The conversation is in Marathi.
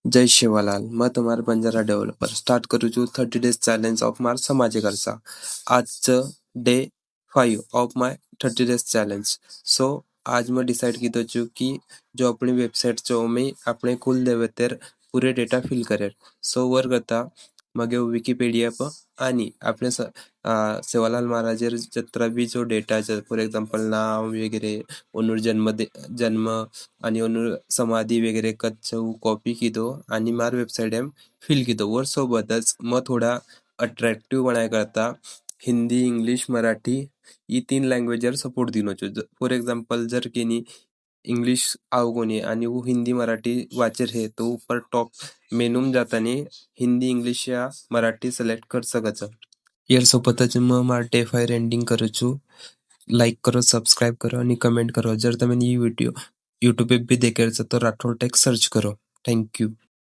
जय शिवालाल, मैं तुम्हारा बंजारा डेव्हलपर स्टार्ट करू છું 30 डेज चॅलेंज ऑफ मार समाजिकरचा. आजचं day 5 of my 30 days challenge. So आज मैं डिसाइड कीધો છું कि जो अपनी वेबसाइट चो में अपने कुल देवतेर पूरे डेटा फिल करेर. सो वर करता मगे विकिपीडिया पर आणि आपले सेवालाल महाराजेर जत्रा बी जो डेटा फॉर एक्झाम्पल नाव वगैरे ओनूर जन्म आणि ओनूर समाधी वगैरे कच्चो कॉपी कीधो आणि मार वेबसाइट एम फिल कीधो वर सोबतच मग थोडा अट्रॅक्टिव्ह बनाय करता हिंदी इंग्लिश मराठी ये 3 लँग्वेजर सपोर्ट दिनो छो. फॉर एक्झाम्पल जर केनी इंग्लिश आओ कोणी आणि वो हिंदी मराठी वाचर है तो ऊपर टॉप मेनूम जातानी हिंदी इंग्लिश या मराठी सिलेक्ट कर सकच. यार सोबतच मग मार डे 5 एंडिंग करू છું. लाइक करो, सब्सक्राइब करो आणि कमेंट करो. जर तुम्हें ये वीडियो यूट्यूब पे भी देखेर तो राठौर टेक सर्च करो. Thank you.